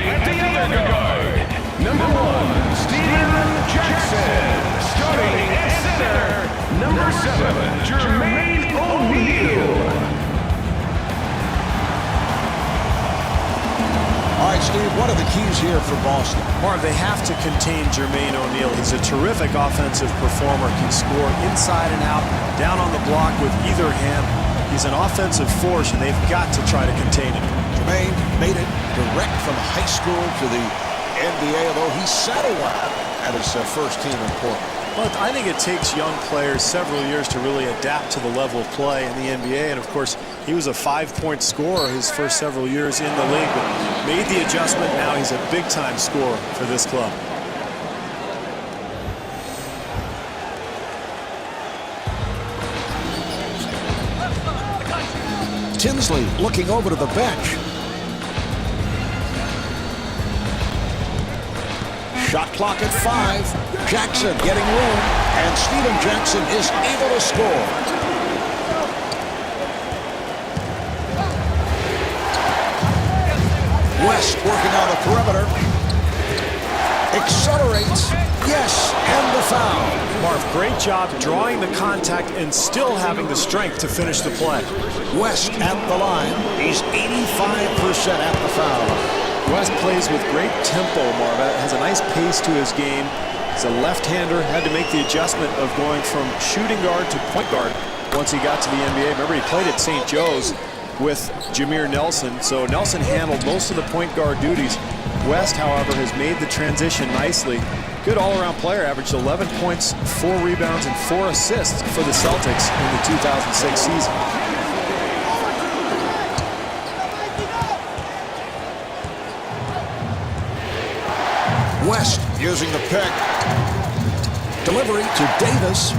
at the other guard, number 1, Steven Jackson. Starting at center, number 7, Jermaine O'Neal. All right, Steve, what are the keys here for Boston? Marv, they have to contain Jermaine O'Neal. He's a terrific offensive performer, can score inside and out, down on the block with either hand. He's an offensive force, and they've got to try to contain him. Jermaine made it direct from high school to the NBA, although he sat a while at his first team in Portland. Well, I think it takes young players several years to really adapt to the level of play in the NBA. And, of course, he was a 5-point scorer his first several years in the league, but made the adjustment. Now he's a big-time scorer for this club. Tinsley looking over to the bench. Shot clock at 5. Jackson getting room, and Steven Jackson is able to score. West working on the perimeter. Accelerates. Yes, and the foul. Marv, great job drawing the contact and still having the strength to finish the play. West at the line. He's 85% at the foul. West plays with great tempo, Marv. Has a nice pace to his game. He's a left-hander. Had to make the adjustment of going from shooting guard to point guard once he got to the NBA. Remember, he played at St. Joe's with Jameer Nelson, so Nelson handled most of the point guard duties. West, however, has made the transition nicely. Good all-around player, averaged 11 points, 4 rebounds, and 4 assists for the Celtics in the 2006 season. West using the pick. Delivery to Davis.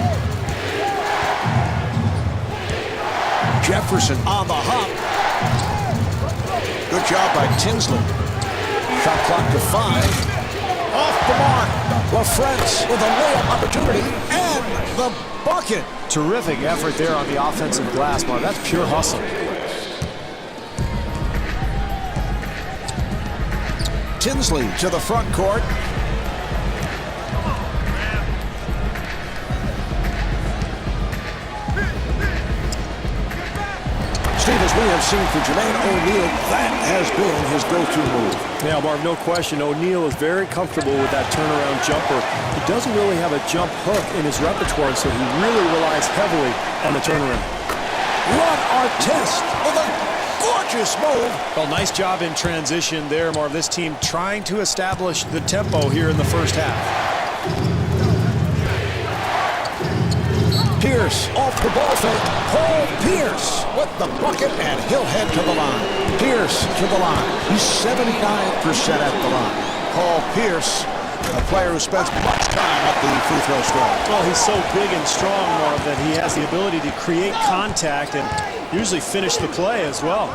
Jefferson on the hop. Good job by Tinsley. Shot clock to 5. Off the mark. LaFrance with a layup opportunity and the bucket. Terrific effort there on the offensive glass, Mark. That's pure hustle. Tinsley to the front court. Steve, as we have seen for Jermaine O'Neal, that has been his go-to move. Yeah, Marv, no question. O'Neal is very comfortable with that turnaround jumper. He doesn't really have a jump hook in his repertoire, so he really relies heavily on the turnaround. Run Artest with a gorgeous move. Well, nice job in transition there, Marv. This team trying to establish the tempo here in the first half. Pierce off the ball fake. Paul Pierce with the bucket, and he'll head to the line. Pierce to the line. He's 79% at the line. Paul Pierce, a player who spends much time at the free throw line. Well, he's so big and strong, Marv, that he has the ability to create contact and usually finish the play as well.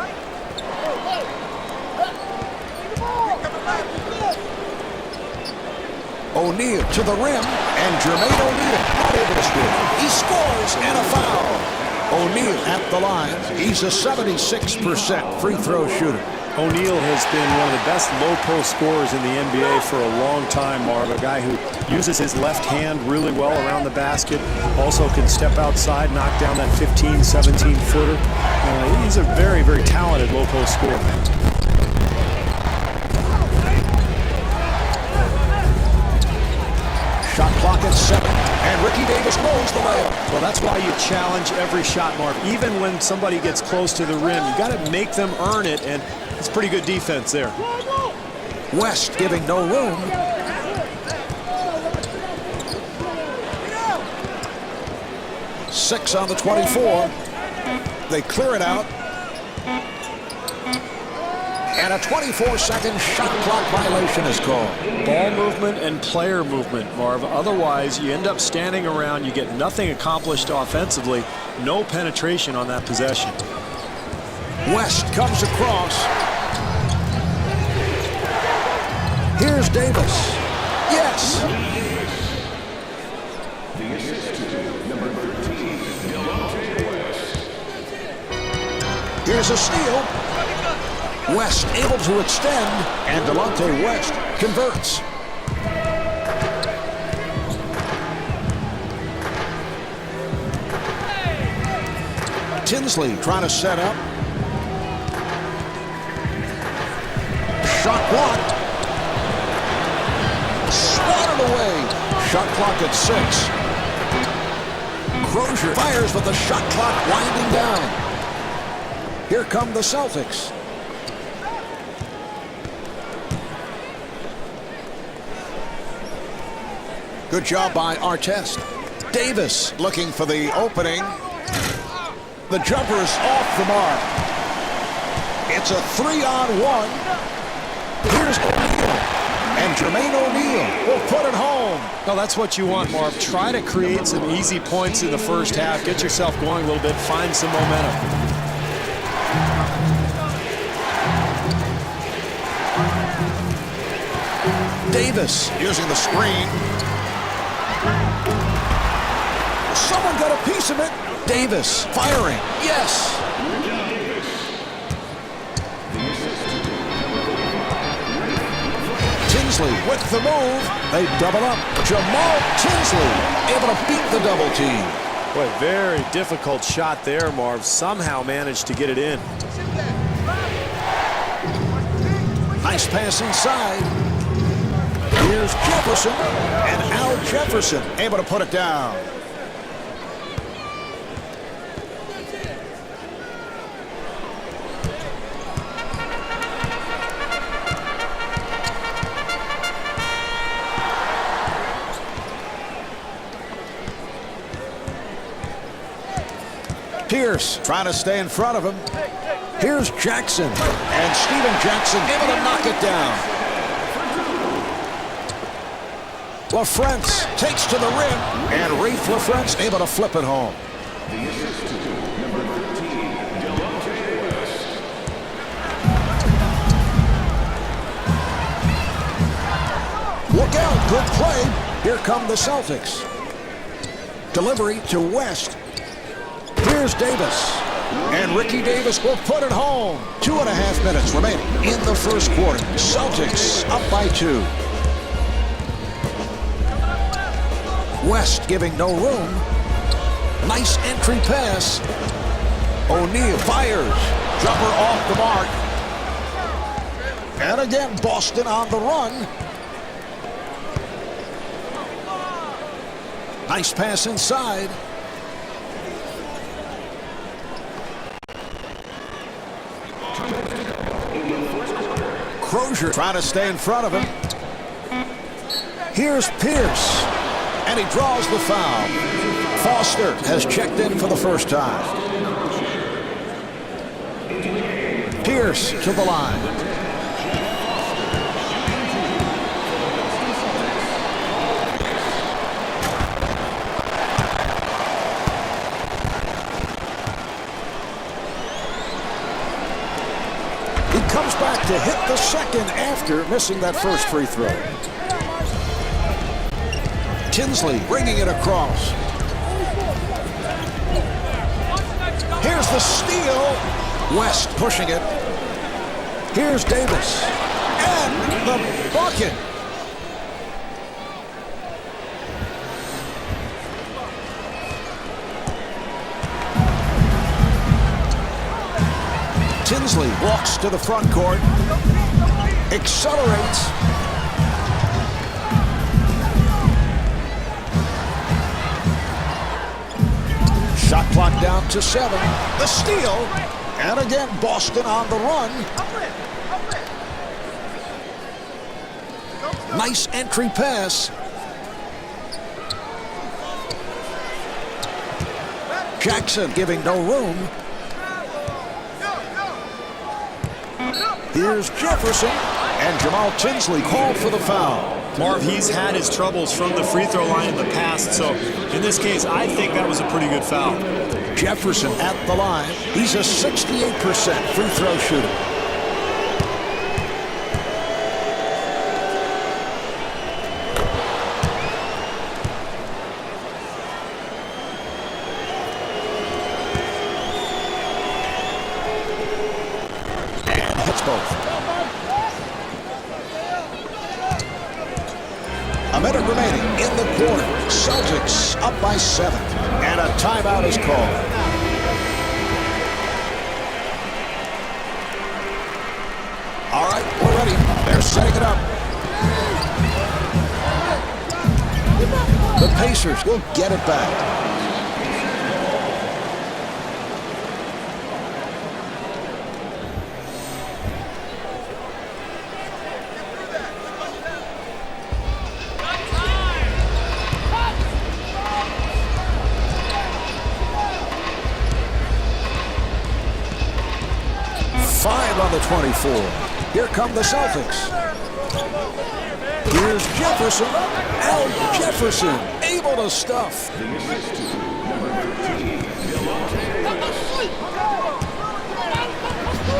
O'Neal to the rim, and Jermaine O'Neal not able to score. He scores, and a foul. O'Neal at the line. He's a 76% free throw shooter. O'Neal has been one of the best low-post scorers in the NBA for a long time, Marv. A guy who uses his left hand really well around the basket. Also can step outside, knock down that 15, 17-footer. He's a very, very talented low-post scorer. Shot clock at 7, and Ricky Davis knows the layup. Well, that's why you challenge every shot, Marv. Even when somebody gets close to the rim, you got to make them earn it, and it's pretty good defense there. West giving no room. Six on the 24. They clear it out. And a 24-second shot clock violation is called. Ball movement and player movement, Marv. Otherwise, you end up standing around. You get nothing accomplished offensively. No penetration on that possession. West comes across. Here's Davis. Yes. The assist to number 13, Delonte West. Here's a steal. West able to extend, and Delonte West converts. Tinsley trying to set up. Shot blocked. Swatted away. Shot clock at 6. Crozier fires with the shot clock winding down. Here come the Celtics. Good job by Artest. Davis looking for the opening. The jumper's off the mark. It's a 3-on-1. Here's O'Neal. And Jermaine O'Neal will put it home. Well, that's what you want, Marv. Try to create some easy points in the first half. Get yourself going a little bit. Find some momentum. Davis using the screen. Someone got a piece of it. Davis firing. Yes. Tinsley with the move. They double up. Jamal Tinsley able to beat the double team. Boy, very difficult shot there, Marv. Somehow managed to get it in. Nice pass inside. Here's Jefferson. And Al Jefferson able to put it down. Pierce trying to stay in front of him. Here's Jackson. And Steven Jackson able to knock it down. LaFrentz takes to the rim. And Raef LaFrentz able to flip it home. The assist to number 13, Delonte West. Look out, good play. Here come the Celtics. Delivery to West. Here's Davis. And Ricky Davis will put it home. 2.5 minutes remaining in the first quarter. Celtics up by 2. West giving no room. Nice entry pass. O'Neal fires. Jumper off the mark. And again, Boston on the run. Nice pass inside. Crozier trying to stay in front of him. Here's Pierce. And he draws the foul. Foster has checked in for the first time. Pierce to the line. He comes back to hit the second after missing that first free throw. Tinsley bringing it across. Here's the steal. West pushing it. Here's Davis. And the bucket. Tinsley walks to the front court. Accelerates. Shot clock down to 7. The steal. And again, Boston on the run. Nice entry pass. Jackson giving no room. Here's Jefferson. And Jamal Tinsley called for the foul. Marv, he's had his troubles from the free throw line in the past, so in this case, I think that was a pretty good foul. Jefferson at the line. He's a 68% free throw shooter. hits both. A minute remaining in the quarter. Celtics up by 7. And a timeout is called. All right, we're ready. They're setting it up. The Pacers will get it back. On the 24. Here come the Celtics. Here's Jefferson. Al Jefferson able to stuff.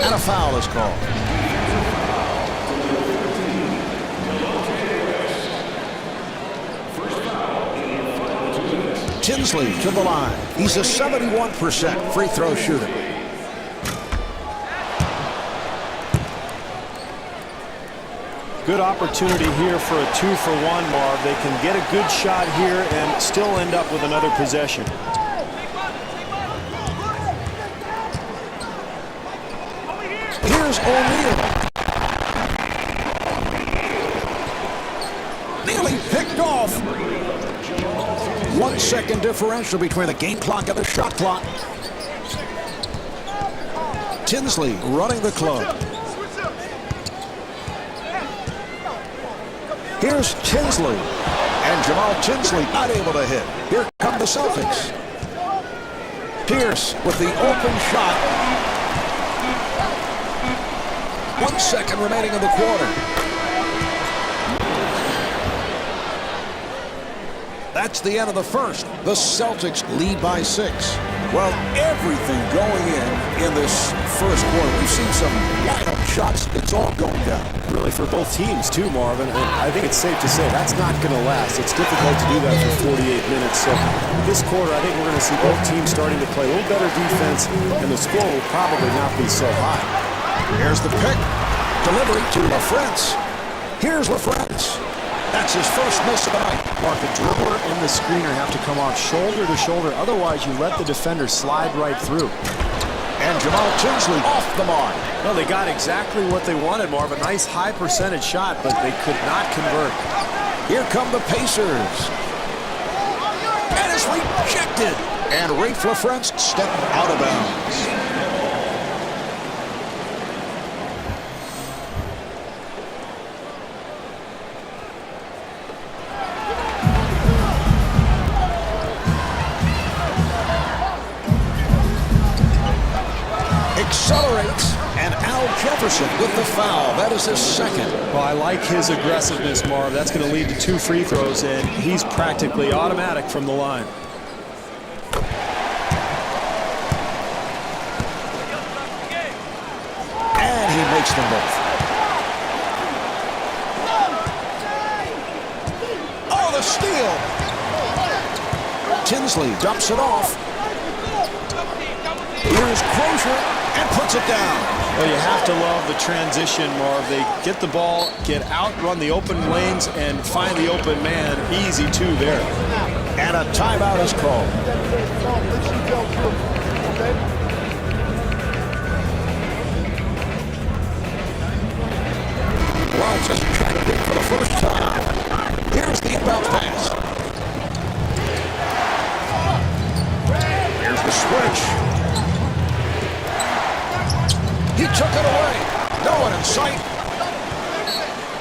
And a foul is called. Tinsley to the line. He's a 71% free throw shooter. Good opportunity here for a 2-for-1, Marv. They can get a good shot here and still end up with another possession. Here's O'Neal. Nearly picked off. 1 second differential between the game clock and the shot clock. Tinsley running the club. Here's Tinsley. And Jamal Tinsley not able to hit. Here come the Celtics. Pierce with the open shot. 1 second remaining in the quarter. That's the end of the first. The Celtics lead by 6. Well, everything going in this first quarter. We've seen some wide-open shots. It's all going down. Really for both teams too, Marvin. And I think it's safe to say that's not going to last. It's difficult to do that for 48 minutes. So this quarter, I think we're going to see both teams starting to play a little better defense, and the score will probably not be so high. Here's the pick. Delivery to LaFrance. Here's LaFrance. That's his first miss of the night. Mark, the dribbler and the screener have to come off shoulder to shoulder. Otherwise, you let the defender slide right through. And Jamal Tinsley off the mark. Well, they got exactly what they wanted, Marv. A nice high percentage shot, but they could not convert. Here come the Pacers. And it's rejected. And Rafe LaFrance stepped out of bounds. Accelerates, and Al Jefferson with the foul. That is his second. Well, I like his aggressiveness, Marv. That's going to lead to 2 free throws, and he's practically automatic from the line. And he makes them both. Oh, the steal. Tinsley dumps it off. Here's Crozier. And puts it down. Well, you have to love the transition, Marv. They get the ball, get out, run the open lanes, and find the open man. Easy, too, there. And a timeout is called. Well, just trying to pick for the first time. Here's the inbound pass. Here's the switch. He took it away. No one in sight.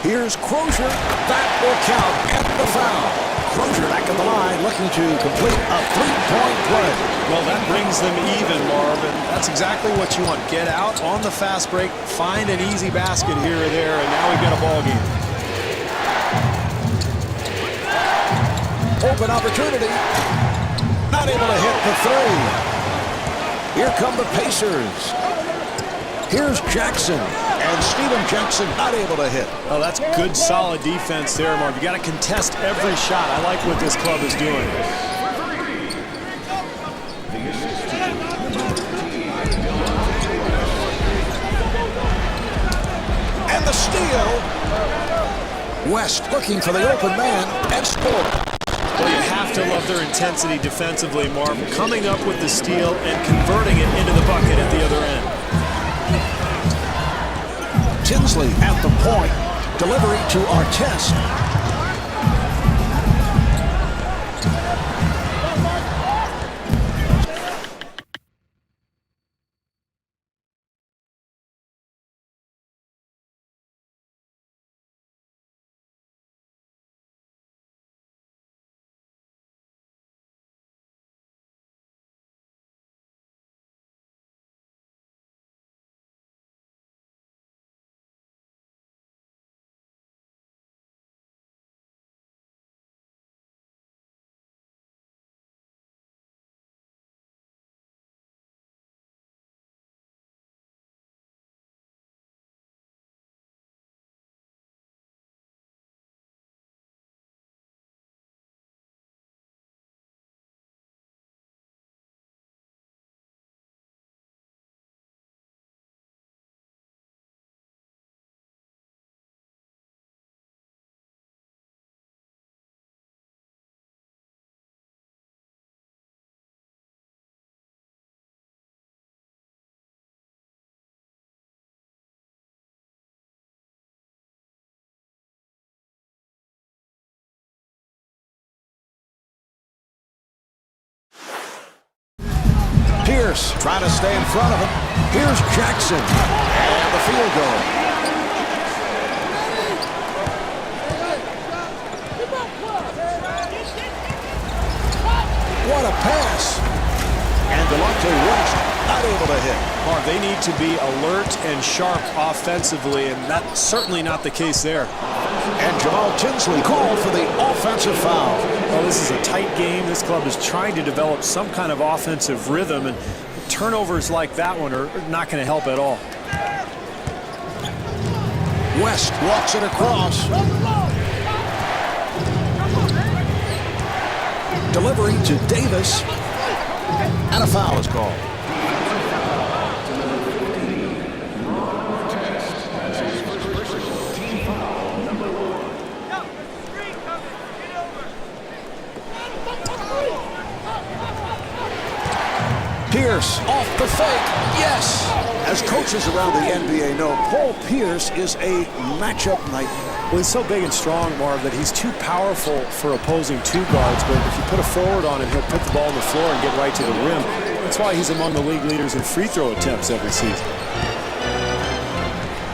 Here's Crozier. That will count. And the foul. Crozier back in the line looking to complete a 3-point play. Well, that brings them even, Marv, and that's exactly what you want. Get out on the fast break, find an easy basket here or there, and now we've got a ball game. Open opportunity. Not able to hit the three. Here come the Pacers. Here's Jackson, and Steven Jackson not able to hit. Oh, that's good, solid defense there, Marv. You got to contest every shot. I like what this club is doing. steal. West looking for the open man and score. Well, you have to love their intensity defensively, Marv. Coming up with the steal and converting it into the bucket at the other end. Tinsley at the point. Delivery to Artest. Pierce trying to stay in front of him. Here's Jackson. And the field goal. What a pass. And Delonte West not able to hit. Marv, they need to be alert and sharp offensively, and that's certainly not the case there. And Jamal Tinsley called for the offensive foul. Well, this is a tight game. This club is trying to develop some kind of offensive rhythm, and turnovers like that one are not going to help at all. West walks it across. Delivery to Davis. And a foul is called. Pierce off the fake. Yes. As coaches around the NBA know, Paul Pierce is a matchup nightmare. Well, he's so big and strong, Marv, that he's too powerful for opposing two guards. But if you put a forward on him, he'll put the ball on the floor and get right to the rim. That's why he's among the league leaders in free throw attempts every season.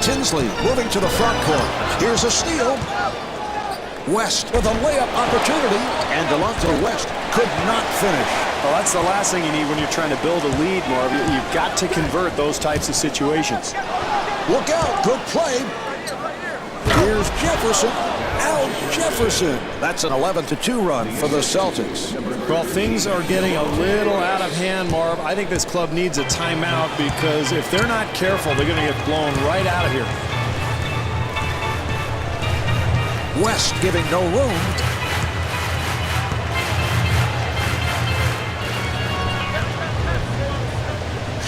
Tinsley moving to the front court. Here's a steal. West with a layup opportunity. And Delonte West could not finish. Well, that's the last thing you need when you're trying to build a lead, Marv. You've got to convert those types of situations. Look out. Good play. Here's Jefferson. Al Jefferson. That's an 11-2 run for the Celtics. Well, things are getting a little out of hand, Marv. I think this club needs a timeout because if they're not careful, they're going to get blown right out of here. West giving no room.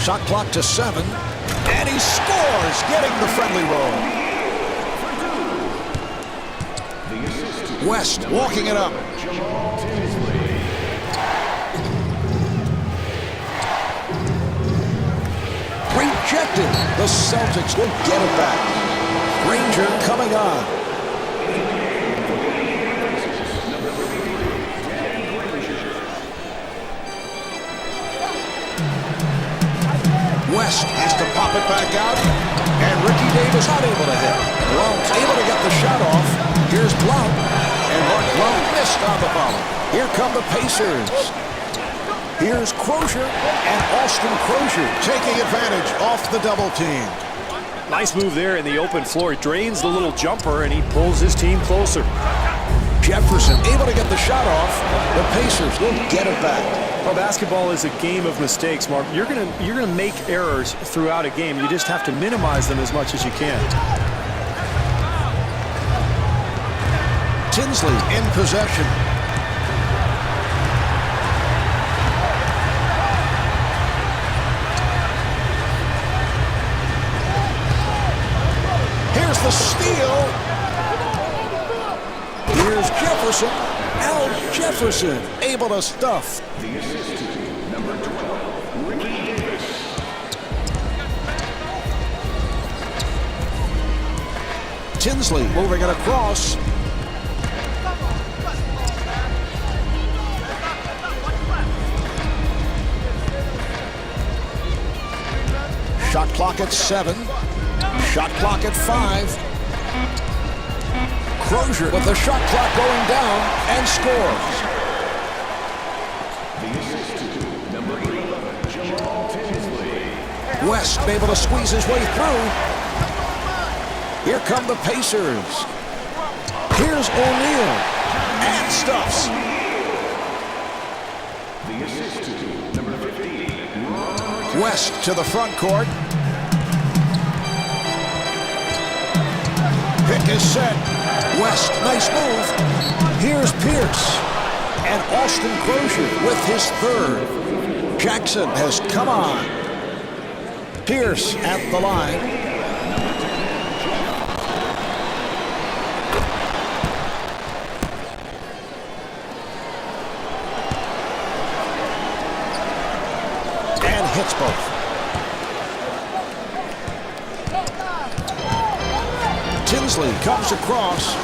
Shot clock to 7. And he scores, getting the friendly roll. West walking it up. Rejected. The Celtics will get it back. Ranger coming on. West has to pop it back out. And Ricky Davis not able to hit. Blount's able to get the shot off. Here's Blount. And Mark Blount missed on the follow. Here come the Pacers. Here's Crozier and Austin Crozier taking advantage off the double team. Nice move there in the open floor. He drains the little jumper and he pulls his team closer. Jefferson able to get the shot off. The Pacers will get it back. Well, basketball is a game of mistakes, Mark. You're gonna make errors throughout a game. You just have to minimize them as much as you can. Tinsley in possession. Here's Here's the steal. Here's Jefferson. Al Jefferson able to stuff. The assist to number 12, Ricky Davis. Tinsley moving it across. Shot clock at 7. Shot clock at 5. Crozier with the shot clock going down and scores. The assist to number 11, Jamal Tinsley. West able to squeeze his way through. Here come the Pacers. Here's O'Neal and stuffs. The assist to number 15, West to the front court. Pick is set. West, nice move. Here's Pierce. And Austin Crozier with his third. Jackson has come on. Pierce at the line. And hits both. Tinsley comes across.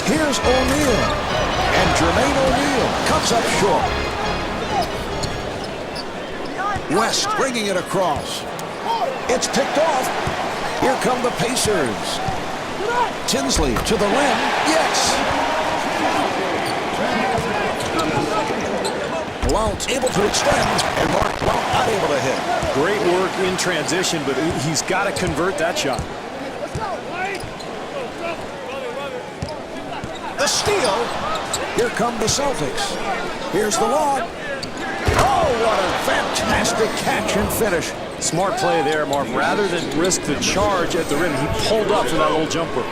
Here's O'Neal. And Jermaine O'Neal comes up short. West bringing it across. It's picked off. Here come the Pacers. Tinsley to the rim. Yes. Blount able to extend, and Mark Blount not able to hit. Great work in transition, but he's got to convert that shot. The steal. Here come the Celtics. Here's the lob. Oh, what a fantastic catch and finish. Smart play there, Marv. Rather than risk the charge at the rim, he pulled up for that little jumper.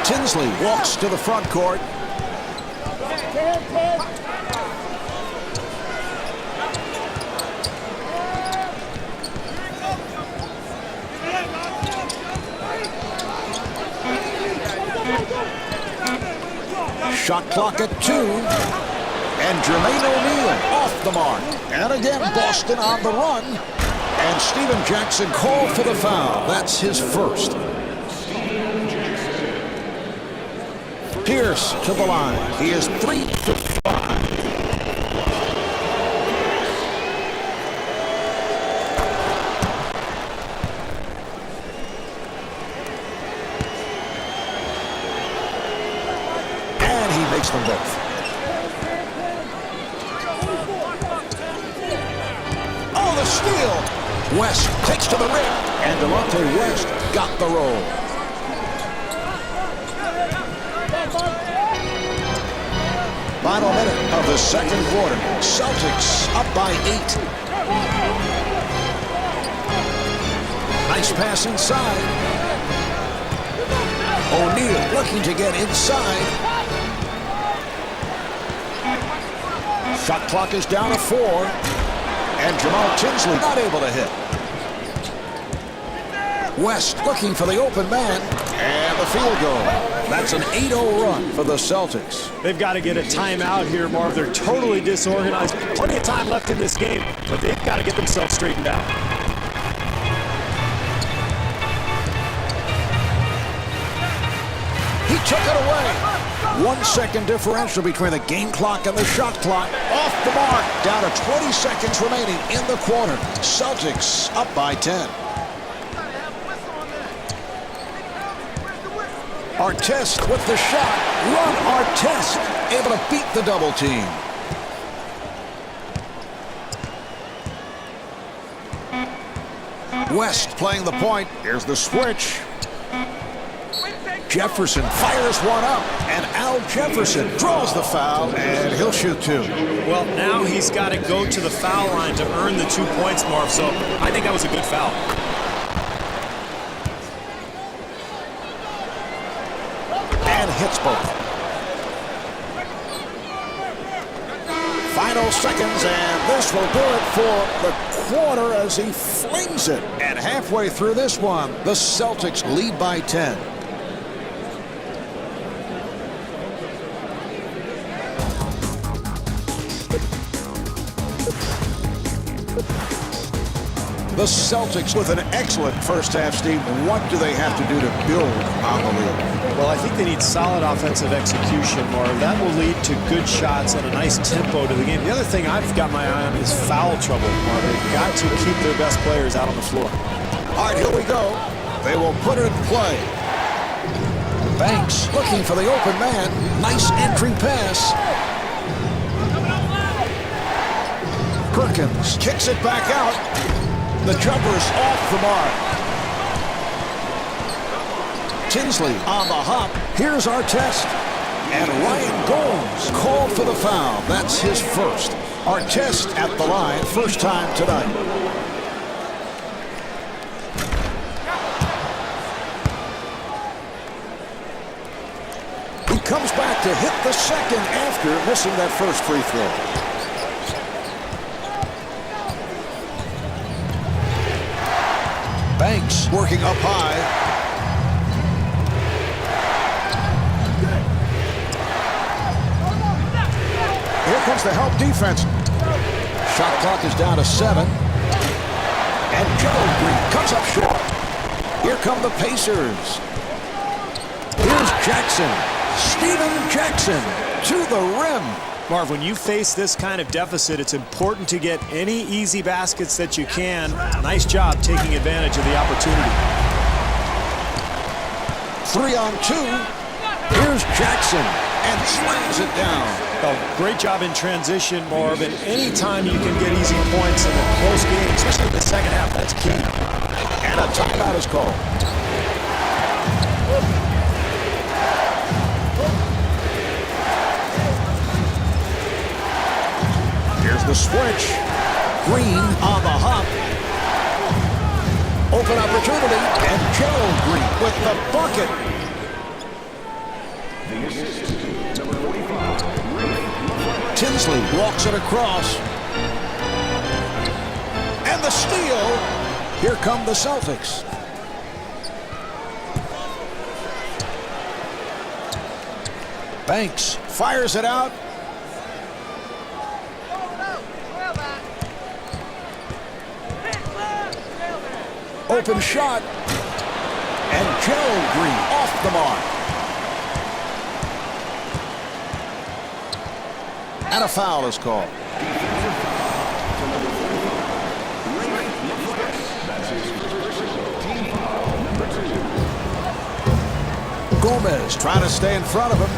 Tinsley walks to the front court. Shot clock at 2. And Jermaine O'Neal off the mark. And again, Boston on the run. And Steven Jackson called for the foul. That's his first. Pierce to the line. He is 3 for 5. And he makes them both. Oh, the steal. West takes to the rim. And Delonte West got the roll. Final minute of the second quarter. Celtics up by 8. Nice pass inside. O'Neal looking to get inside. Shot clock is down to 4. And Jamal Tinsley not able to hit. West looking for the open man. And the field goal. That's an 8-0 run for the Celtics. They've got to get a timeout here, Marv. They're totally disorganized. Plenty of time left in this game, but they've got to get themselves straightened out. He took it away. 1 second differential between the game clock and the shot clock. Off the mark. Down to 20 seconds remaining in the quarter. Celtics up by 10. Artest with the shot. Run Artest. Able to beat the double team. West playing the point. Here's the switch. Jefferson fires one up. And Al Jefferson draws the foul. And he'll shoot 2. Well, now he's got to go to the foul line to earn the 2 points, Marv. So I think that was a good foul. And hits both. 5 final seconds, and this will do it for the quarter as he flings it. And halfway through this one, the Celtics lead by 10. The Celtics with an excellent first half, Steve. What do they have to do to build on the lead? Well, I think they need solid offensive execution, Marv. That will lead to good shots and a nice tempo to the game. The other thing I've got my eye on is foul trouble, Marv. They've got to keep their best players out on the floor. All right, here we go. They will put it in play. Banks looking for the open man. Nice entry pass. Perkins kicks it back out. The jumper's off the mark. Tinsley on the hop. Here's Artest. And Ryan Gomes called for the foul. That's his first. Artest at the line, first time tonight. He comes back to hit the second after missing that first free throw. Banks working up high. Here comes the help defense. Shot clock is down to 7. And Joe Green comes up short. Here come the Pacers. Here's Jackson. Steven Jackson to the rim. Marv, when you face this kind of deficit, it's important to get any easy baskets that you can. Nice job taking advantage of the opportunity. 3 on 2. Here's Jackson and slams it down. Well, great job in transition, Marv. And anytime you can get easy points in a close game, especially in the second half, that's key. And a timeout is called. Here's the switch. Green on the hop. Open opportunity. And Gerald Green with the bucket. Tinsley walks it across. And the steal. Here come the Celtics. Banks fires it out. Open shot. And Gerald Green off the mark. And a foul is called. Gomez trying to stay in front of him.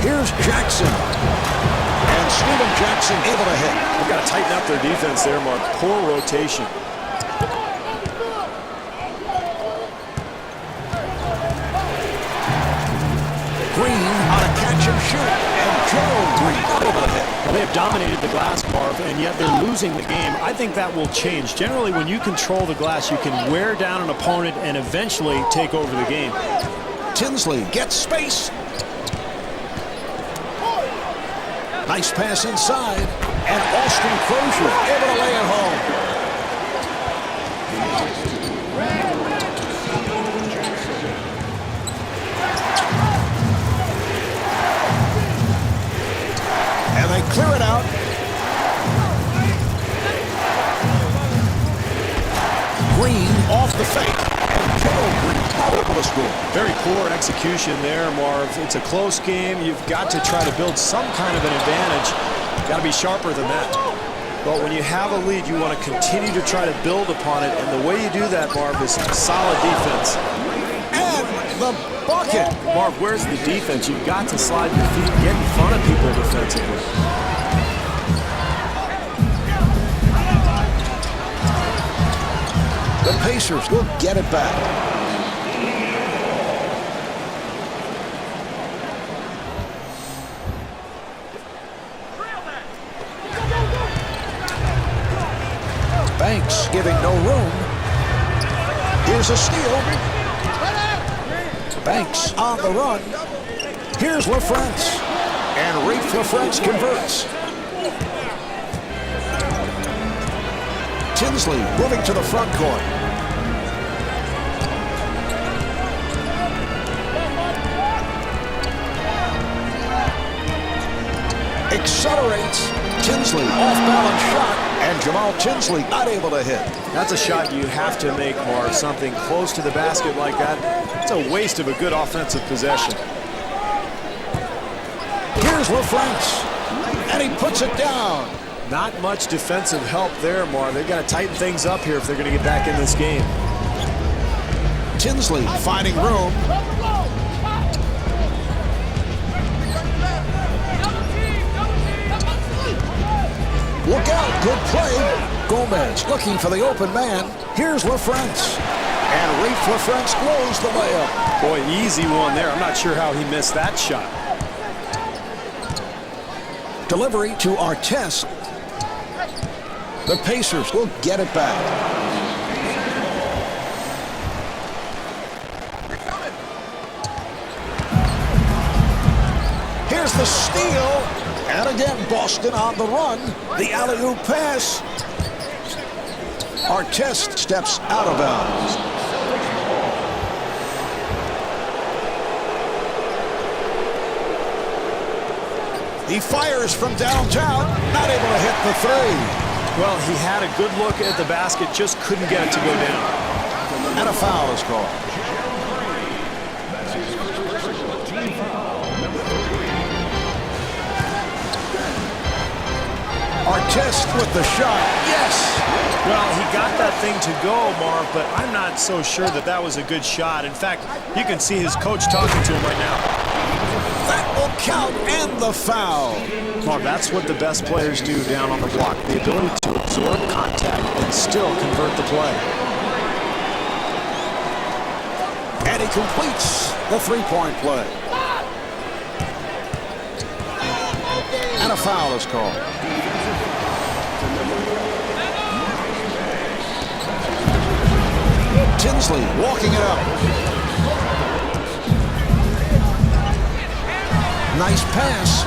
Here's Jackson. And Steven Jackson able to hit. They've got to tighten up their defense there, Mark. Poor rotation. Green on a catch and shoot. And Gerald Green able to hit. Well, they have dominated the glass, Marv, and yet they're losing the game. I think that will change. Generally, when you control the glass, you can wear down an opponent and eventually take over the game. Tinsley gets space. Nice pass inside. And Austin Crozier able to lay it home. And they clear it out. Green off the fake. And Gerald Green able to score. Very poor execution there, Marv. It's a close game. You've got to try to build some kind of an advantage. Got to be sharper than that. But when you have a lead, you want to continue to try to build upon it. And the way you do that, Marv, is solid defense. And the bucket. Marv, where's the defense? You've got to slide your feet and get in front of people defensively. The Pacers will get it back. Banks giving no room. Here's a steal. Banks on the run. Here's LaFrance. And Rafe LaFrance converts. Tinsley moving to the front court. Accelerates. Tinsley off-balance shot, and Jamal Tinsley not able to hit. That's a shot you have to make, Marv. Something close to the basket like that. It's a waste of a good offensive possession. Here's LaFrance, and he puts it down. Not much defensive help there, Marv. They've got to tighten things up here if they're going to get back in this game. Tinsley finding room. Look out, good play. Gomez looking for the open man. Here's LaFrance. And Rafe LaFrance blows the layup. Boy, easy one there. I'm not sure how he missed that shot. Delivery to Artest. The Pacers will get it back. Here's the steal. And again, Boston on the run. The alley-oop pass. Artest steps out of bounds. He fires from downtown. Not able to hit the three. Well, he had a good look at the basket, just couldn't get it to go down. And a foul is called. Artest with the shot. Yes! Well, he got that thing to go, Marv, but I'm not so sure that that was a good shot. In fact, you can see his coach talking to him right now. That will count, and the foul. Marv, that's what the best players do down on the block. The ability to absorb contact and still convert the play. And he completes the three-point play. And a foul is called. Tinsley walking it up. Nice pass.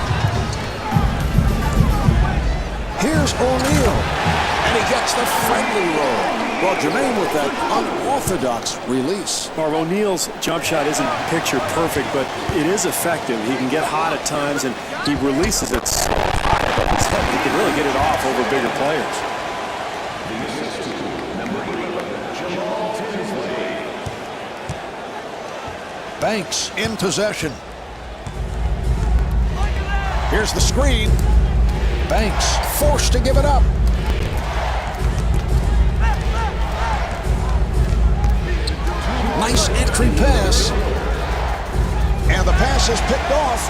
Here's O'Neal. And he gets the friendly roll. Well, Jermaine with that unorthodox release. Marv, O'Neal's jump shot isn't picture perfect, but it is effective. He can get hot at times, and he releases it so high above his head. He can really get it off over bigger players. Banks in possession. Here's the screen. Banks forced to give it up. Nice entry pass. And the pass is picked off.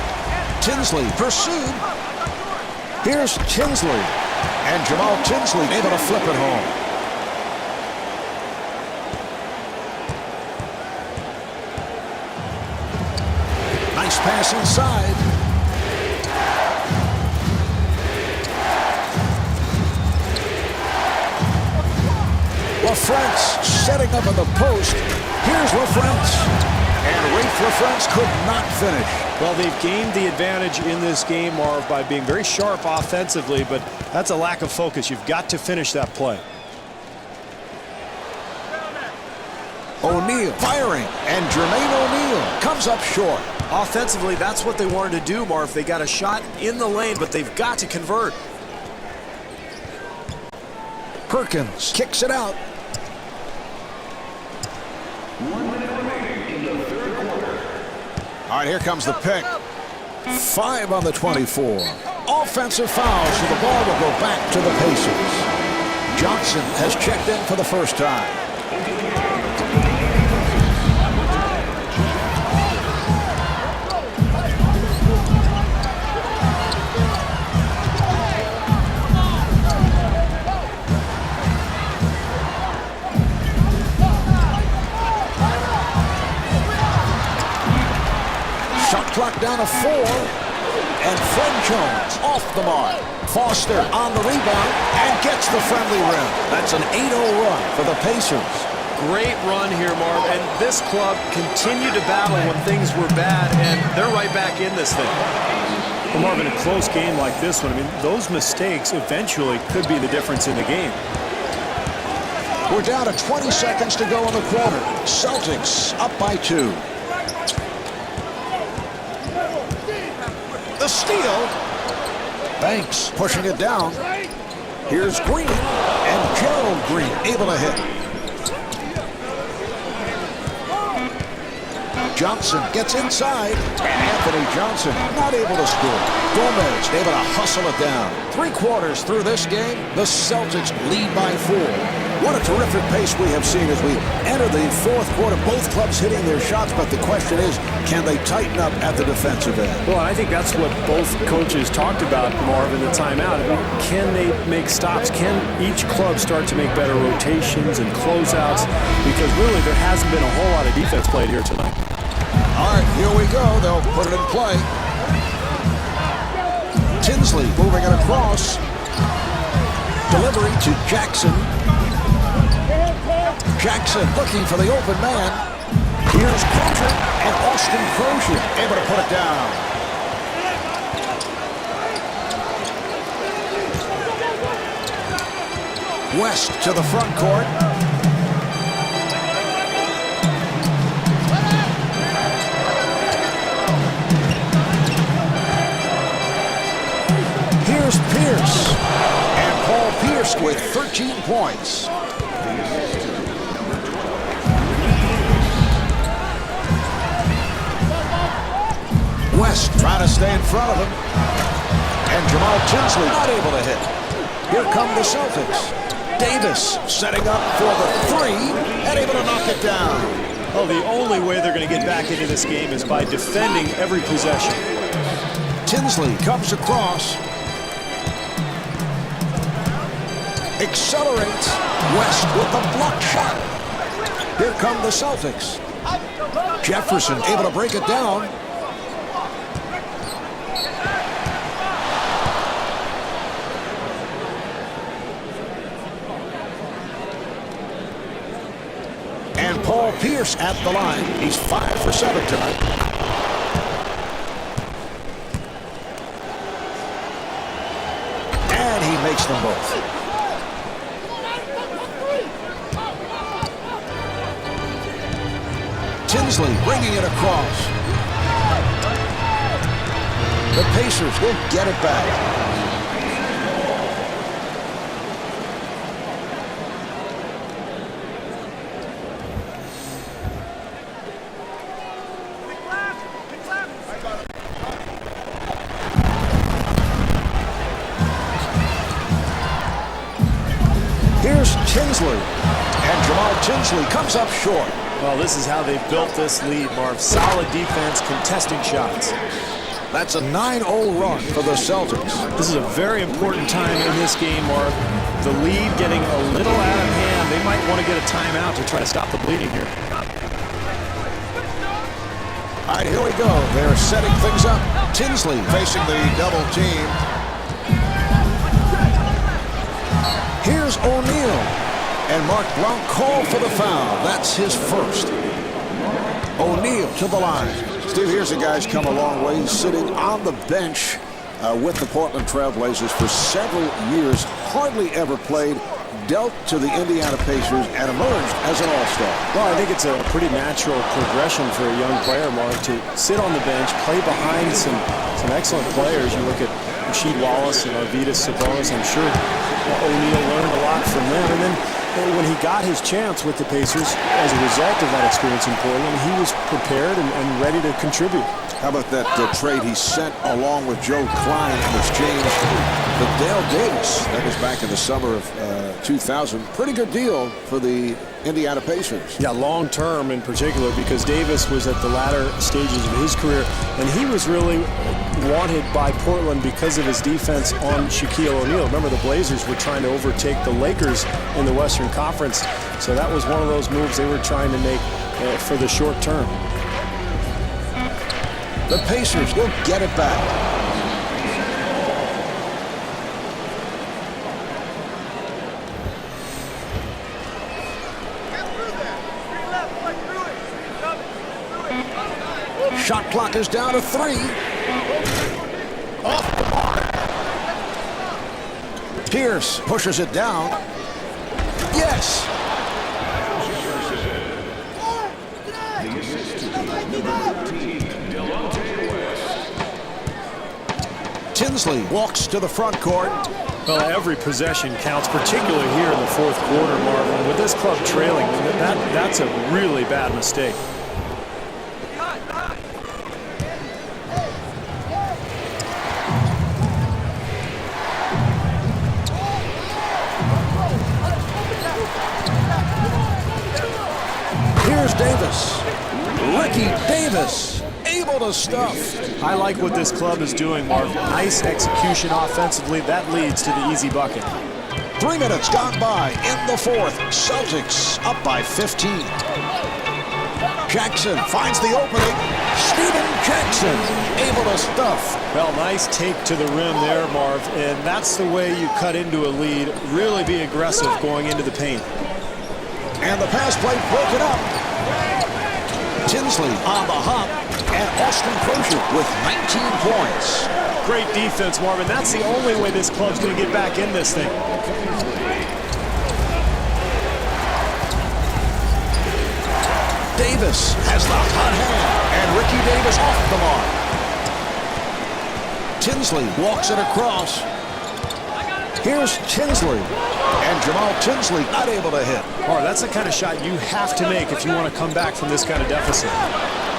Tinsley pursued. Here's Tinsley. And Jamal Tinsley able to flip it home. Nice pass inside. LaFrance setting up in the post. Here's LaFrance. And Rafe LaFrance could not finish. Well, they've gained the advantage in this game, Marv, by being very sharp offensively, but that's a lack of focus. You've got to finish that play. O'Neal firing, and Jermaine O'Neal comes up short. Offensively, that's what they wanted to do, Marv. They got a shot in the lane, but they've got to convert. Perkins kicks it out. 1 minute remaining in the third quarter. All right, here comes the pick. 5 on the 24. Offensive foul, so the ball will go back to the Pacers. Johnson has checked in for the first time. Shot clock down to 4. And Fred Jones off the mark. Foster on the rebound and gets the friendly rim. That's an 8-0 run for the Pacers. great run here, Marv, and this club continued to battle when things were bad, and they're right back in this thing. Well, Marv, in a close game like this one, I mean, those mistakes eventually could be the difference in the game. We're down to 20 seconds to go in the quarter. Celtics up by 2. The steal. Banks pushing it down. Here's Green, and Gerald Green able to hit. Johnson gets inside, and Anthony Johnson not able to score. Gomez able to hustle it down. 3 quarters through this game, the Celtics lead by 4. What a terrific pace we have seen as we enter the 4th quarter. Both clubs hitting their shots, but the question is, can they tighten up at the defensive end? Well, I think that's what both coaches talked about, Marv, in the timeout. I mean, can they make stops? Can each club start to make better rotations and closeouts? Because really, there hasn't been a whole lot of defense played here tonight. All right, here we go. They'll put it in play. Tinsley moving it across. Delivery to Jackson. Jackson looking for the open man. Here's Crozier, and Austin Crozier able to put it down. West to the front court. Here's Pierce. And Paul Pierce with 13 points. West trying to stay in front of him. And Jamal Tinsley not able to hit. Here come the Celtics. Davis setting up for the 3 and able to knock it down. Well, the only way they're going to get back into this game is by defending every possession. Tinsley comes across. Accelerates. West with the block shot. Here come the Celtics. Jefferson able to break it down. And Paul Pierce at the line. He's 5 for 7 tonight. And he makes them both. Tinsley bringing it across. The Pacers will get it back. Here's Tinsley. And Jamal Tinsley comes up short. Well, this is how they've built this lead, Marv. Solid defense, contesting shots. That's a 9-0 run for the Celtics. This is a very important time in this game, Marv. The lead getting a little out of hand. They might want to get a timeout to try to stop the bleeding here. All right, here we go. They're setting things up. Tinsley facing the double team. Here's O'Neal. And Mark Blount called for the foul. That's his first. O'Neal to the line. Steve, here's a guy's come a long way. He's sitting on the bench with the Portland Trail Blazers for several years. Hardly ever played. Dealt to the Indiana Pacers and emerged as an all-star. Well, I think it's a pretty natural progression for a young player, Mark, to sit on the bench, play behind some excellent players. You look at Rasheed Wallace and Arvydas Sabonis. I'm sure O'Neal learned a lot from them. And then when he got his chance with the Pacers as a result of that experience in Portland, he was prepared and ready to contribute. How about that trade he sent along with Joe Klein in exchange for Dale Davis? That was back in the summer of 2000. Pretty good deal for the Indiana Pacers. Yeah, long term in particular, because Davis was at the latter stages of his career, and he was really wanted by Portland because of his defense on Shaquille O'Neal. Remember, the Blazers were trying to overtake the Lakers in the Western Conference, so that was one of those moves they were trying to make for the short term. The Pacers will get it back. clock is down to 3. Off the mark. Pierce pushes it down. Yes. Tinsley walks to the front court. Well, every possession counts, particularly here in the fourth quarter, Marvin. With this club trailing, that's a really bad mistake. Here's Davis. Ricky Davis able to stuff. I like what this club is doing, Marv. Nice execution offensively. That leads to the easy bucket. 3 minutes gone by in the fourth. Celtics up by 15. Jackson finds the opening. Steven Jackson able to stuff. Well, nice take to the rim there, Marv. And that's the way you cut into a lead. Really be aggressive going into the paint. And the pass play broken up. Tinsley on the hop. And Austin Crozier with 19 points. Great defense, Marvin. That's the only way this club's going to get back in this thing. Davis has the hot hand. And Ricky Davis off the mark. Tinsley walks it across. Here's Tinsley. And Jamal Tinsley not able to hit. Oh, that's the kind of shot you have to make if you want to come back from this kind of deficit.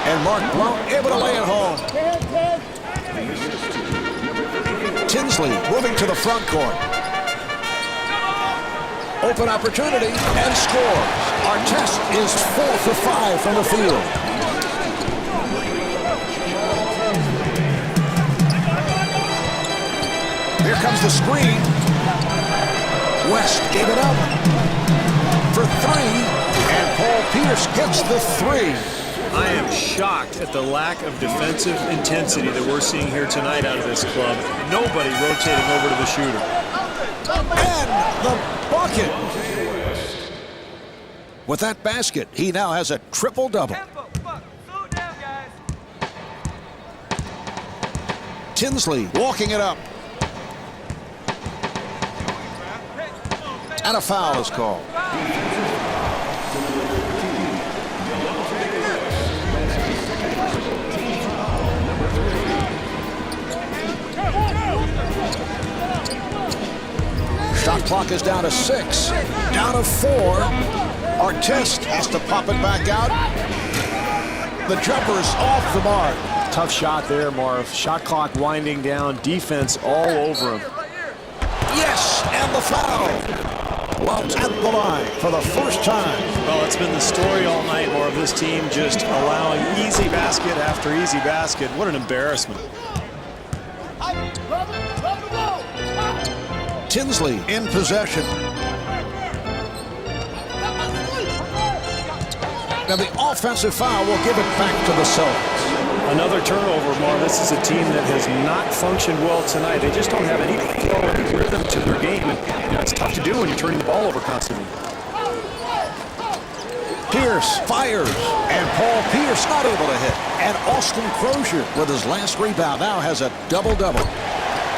And Mark Blount able to lay it home. Tinsley moving to the front court. Open opportunity and scores. Artest is 4 for 5 from the field. Here comes the screen. West gave it up for 3. And Paul Pierce gets the 3. I am shocked at the lack of defensive intensity that we're seeing here tonight out of this club. Nobody rotating over to the shooter. And the bucket. With that basket, he now has a triple-double. Tinsley walking it up. And a foul is called. Shot clock is down to 6. Down to 4. Artest has to pop it back out. The jumper's off the mark. Tough shot there, Marv. Shot clock winding down. Defense all over him. Yes, and the foul. Blount at the line for the first time. Well, it's been the story all night, Marv. This team just allowing easy basket after easy basket. What an embarrassment. Tinsley in possession. Now the offensive foul will give it back to the Celtics. Another turnover, Marv. This is a team that has not functioned well tonight. They just don't have any flow or rhythm to their game. And it's tough to do when you're turning the ball over constantly. Pierce fires, and Paul Pierce not able to hit. And Austin Crozier with his last rebound now has a double-double.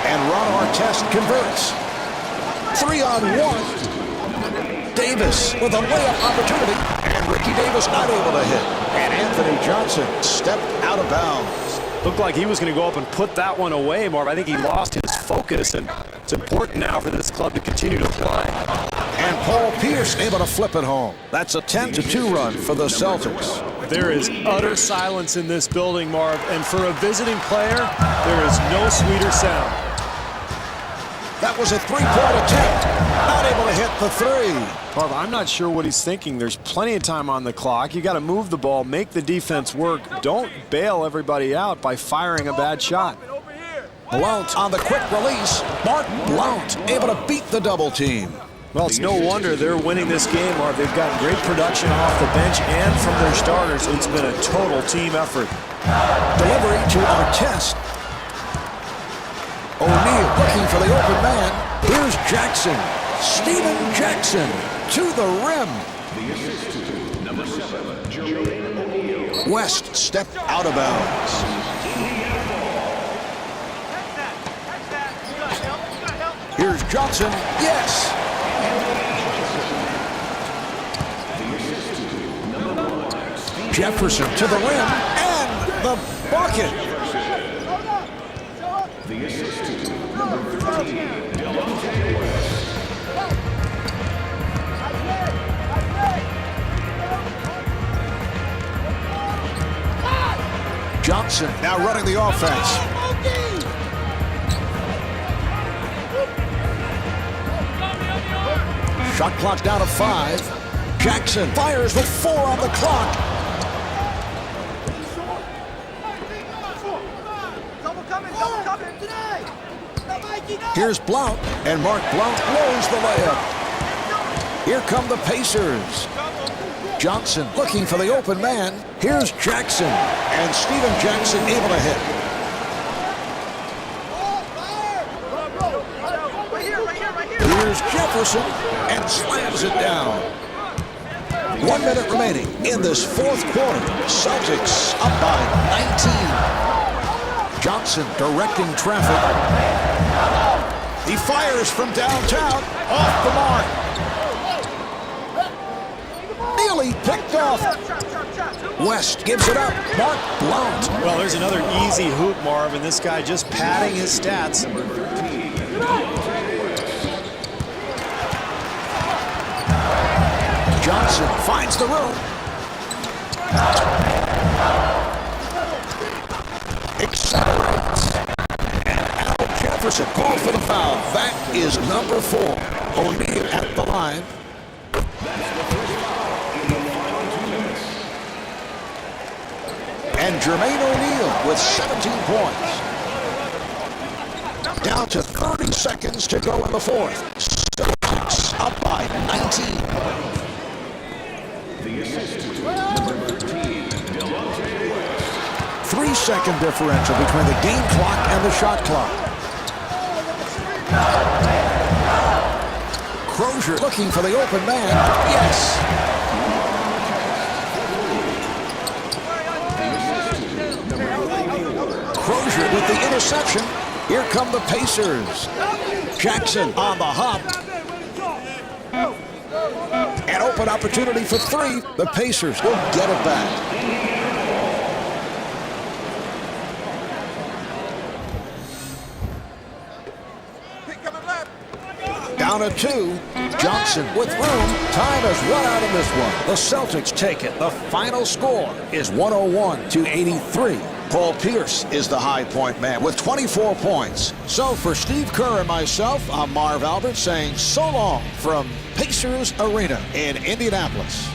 And Ron Artest converts. 3-on-1. Davis with a layup opportunity. And Ricky Davis not able to hit. And Anthony Johnson stepped out of bounds. Looked like he was going to go up and put that one away, Marv. I think he lost his focus, and it's important now for this club to continue to play. And Paul Pierce able to flip it home. That's a 10-2 run for the Celtics. There is utter silence in this building, Marv, and for a visiting player, there is no sweeter sound. That was a three-point attempt. Not able to hit the 3. Marv, I'm not sure what he's thinking. There's plenty of time on the clock. You got to move the ball, make the defense work. Don't bail everybody out by firing a bad shot. Blount on the quick release. Martin Blount able to beat the double team. Well, it's no wonder they're winning this game, Marv. They've got great production off the bench and from their starters. It's been a total team effort. Delivery to Artest. O'Neal looking for the open man. Here's Jackson. Steven Jackson to the rim. Number 7, Jermaine O'Neal. West stepped out of bounds. Here's Johnson. Yes. Jefferson to the rim and the bucket. The assist to number 13, Delonte West. Johnson now running the offense. Shot clock down to 5. Jackson fires with 4 on the clock. Here's Blount, and Mark Blount blows the layup. Here come the Pacers. Johnson looking for the open man. Here's Jackson, and Steven Jackson able to hit. Here's Jefferson, and slams it down. 1 minute remaining in this fourth quarter. Celtics up by 19. Johnson directing traffic. He fires from downtown, off the mark. Nearly picked off. West gives it up. Mark Blount. Well, there's another easy hoop, Marv, and this guy just padding his stats. Johnson finds the room. Accelerates. And Al Jefferson called for the foul. That is number 4. O'Neal at the line. And Jermaine O'Neal with 17 points. Down to 30 seconds to go in the fourth. Celtics up by 19. The assist to number 13, Delonte West. 3-second differential between the game clock and the shot clock. Crozier looking for the open man. Yes. Crozier with the interception. Here come the Pacers. Jackson on the hop. An open opportunity for 3. The Pacers will get it back. Down to 2. Johnson with room. Time has run out in this one. The Celtics take it. The final score is 101-83. Paul Pierce is the high point man with 24 points. So for Steve Kerr and myself, I'm Marv Albert saying so long from Pacers Arena in Indianapolis.